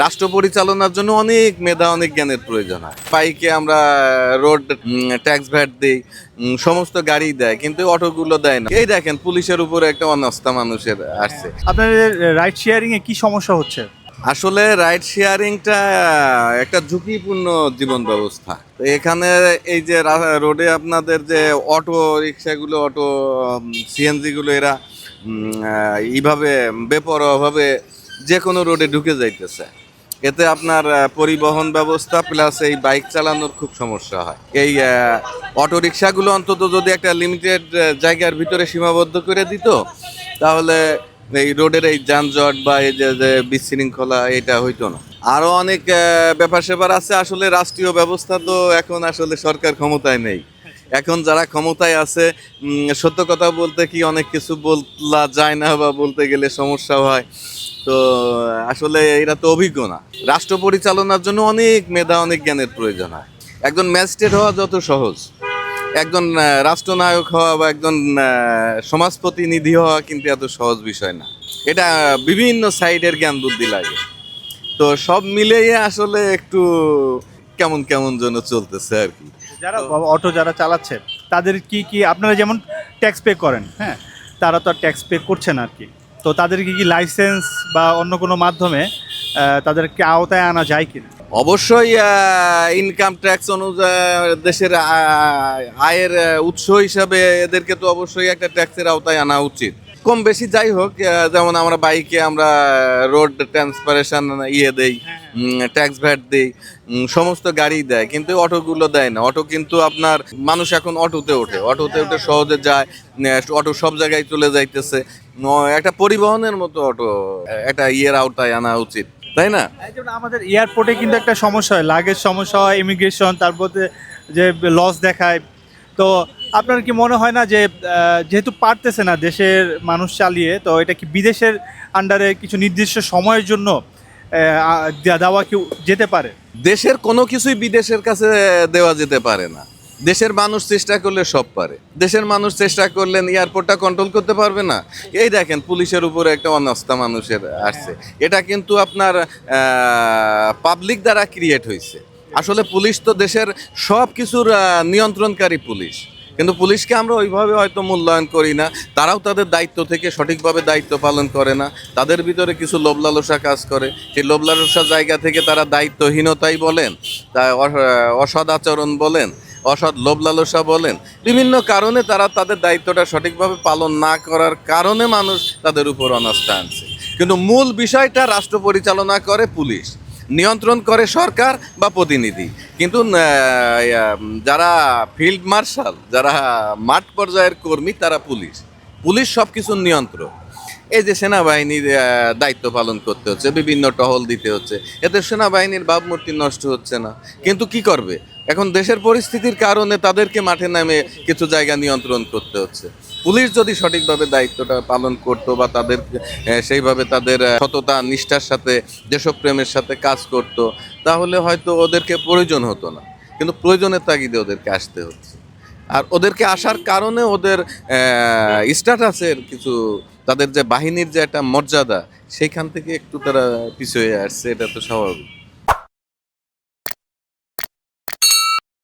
রাষ্ট্র পরিচালনার জন্য অনেক মেধা, অনেক জ্ঞানের প্রয়োজন হয়। বাইকে আমরা রোড ট্যাক্স ভ্যাট দিই, সমস্ত গাড়ি দেয়, কিন্তু অটোগুলো দেয় না। এই দেখেন পুলিশের উপরে একটা অনাস্থা মানুষের আসছে। আপনাদের রাইড শেয়ারিং এ কি সমস্যা হচ্ছে? আসলে রাইড শেয়ারিংটা একটা ঝুঁকিপূর্ণ জীবন ব্যবস্থা। তো এখানে এই যে রোডে আপনাদের যে অটো রিক্সাগুলো, অটো সিএনজিগুলো, এরা এইভাবে বেপরোয়াভাবে যে কোনো রোডে ঢুকে যাইতেছে। এতে আপনার পরিবহন ব্যবস্থা প্লাস এই বাইক চালানোর খুব সমস্যা হয়। এই অটো রিক্সাগুলো অন্তত যদি একটা লিমিটেড জায়গার ভিতরে সীমাবদ্ধ করে দিত, তাহলে এই রোডের এই যানজট বা এই যে যে বিশৃঙ্খলা এটা হইতো না। আরো অনেক ব্যাপার স্যাপার আছে। আসলে রাষ্ট্রীয় ব্যবস্থা তো এখন আসলে সরকার ক্ষমতায় নেই। এখন যারা ক্ষমতায় আছে, সত্য কথা বলতে কি অনেক কিছু বলা যায় না, বা বলতে গেলে সমস্যা হয়। তো আসলে এরা তো অভিজ্ঞ না। রাষ্ট্র পরিচালনার জন্য অনেক মেধা, অনেক জ্ঞানের প্রয়োজন হয়। একজন ম্যাজিস্ট্রেট হওয়া যত সহজ, একজন রাষ্ট্রনায়ক হওয়া বা একজন সমাজ প্রতিনিধি হওয়া কিন্তু এত সহজ বিষয় না। এটা বিভিন্ন সাইডের জ্ঞান বুদ্ধি লাগে। তো সব মিলেই আসলে একটু কেমন কেমন যেন চলতেছে আর কি। যারা অটো যারা চালাচ্ছে তাদের কি কি আপনারা যেমন ট্যাক্স পে করেন, হ্যাঁ, তারা তো আর ট্যাক্স পে করছে না আর কি। তো তাদের কি লাইসেন্স বা অন্য কোনো মাধ্যমে তাদেরকে আওতায় আনা যায় কিনা? অবশ্যই ইনকাম ট্যাক্স অনুযায়ী দেশের আয়ের উৎস হিসাবে এদেরকে তো অবশ্যই একটা ট্যাক্সের আওতায় আনা উচিত। কম বেশি যাই হোক, যেমন আমরা বাইকে আমরা রোড ট্রান্সপারেশন দেই, ট্যাক্স ভ্যাট দিই, সমস্ত গাড়ি দেয়, কিন্তু অটোগুলো দেয় না। অটো কিন্তু আপনার মানুষ এখন অটোতে ওঠে, অটোতে উঠে সহজে যায়। অটো সব জায়গায় চলে যাইতেছে। একটা পরিবহনের মতো অটো একটা আওতায় আনা উচিত, তাই না? এই যেমন আমাদের এয়ারপোর্টে কিন্তু একটা সমস্যা হয়, লাগেজ সমস্যা হয়, ইমিগ্রেশন, তারপরে যে লস দেখায়। তো আপনার কি মনে হয় না যে যেহেতু পারতেছে না দেশের মানুষ চালিয়ে, তো এটা কি বিদেশের আন্ডারে কিছু নির্দিষ্ট সময়ের জন্য দেওয়া কি যেতে পারে? দেশের কোনো কিছুই বিদেশের কাছে দেওয়া যেতে পারে না। দেশের মানুষ চেষ্টা করলে সব পারে। দেশের মানুষ চেষ্টা করলে এয়ারপোর্টটা কন্ট্রোল করতে পারবে না। এই দেখেন পুলিশের উপরে একটা অনাস্থা মানুষের আসছে। এটা কিন্তু আপনার পাবলিক দ্বারা ক্রিয়েট হয়েছে। আসলে পুলিশ তো দেশের সব কিছুর নিয়ন্ত্রণকারী পুলিশ, কিন্তু পুলিশকে আমরা ওইভাবে হয়তো মূল্যায়ন করি না। তারাও তাদের দায়িত্ব থেকে সঠিকভাবে দায়িত্ব পালন করে না। তাদের ভিতরে কিছু লোভ লালসা কাজ করে। সেই লোভ লালসা জায়গা থেকে তারা দায়িত্বহীনতাই বলেন, তা অসৎ আচরণ বলেন, অসৎ লোভ লালসা বলেন, বিভিন্ন কারণে তারা তাদের দায়িত্বটা সঠিকভাবে পালন না করার কারণে মানুষ তাদের উপর অনাস্থা আনছে। কিন্তু মূল বিষয়টা রাষ্ট্র পরিচালনা করে পুলিশ, নিয়ন্ত্রণ করে সরকার বা প্রতিনিধি। কিন্তু যারা ফিল্ড মার্শাল, যারা মাঠ পর্যায়ের কর্মী, তারা পুলিশ। পুলিশ সব কিছুর নিয়ন্ত্রণ। এই যে সেনাবাহিনীর দায়িত্ব পালন করতে হচ্ছে, বিভিন্ন টহল দিতে হচ্ছে, এতে সেনাবাহিনীর ভাবমূর্তি নষ্ট হচ্ছে না। কিন্তু কি করবে, এখন দেশের পরিস্থিতির কারণে তাদেরকে মাঠে নামে কিছু জায়গা নিয়ন্ত্রণ করতে হচ্ছে। পুলিশ যদি সঠিকভাবে দায়িত্বটা পালন করতো বা তাদের সেইভাবে তাদের সততা নিষ্ঠার সাথে, দেশপ্রেমের সাথে কাজ করত, তাহলে হয়তো ওদেরকে প্রয়োজন হতো না। কিন্তু প্রয়োজনের তাগিদে ওদেরকে আসতে হচ্ছে। আর ওদেরকে আসার কারণে ওদের স্ট্যাটাসের কিছু, তাদের যে বাহিনীর যে একটা মর্যাদা, সেইখান থেকে একটু তারা পিছিয়ে আসছে। এটা তো স্বাভাবিক।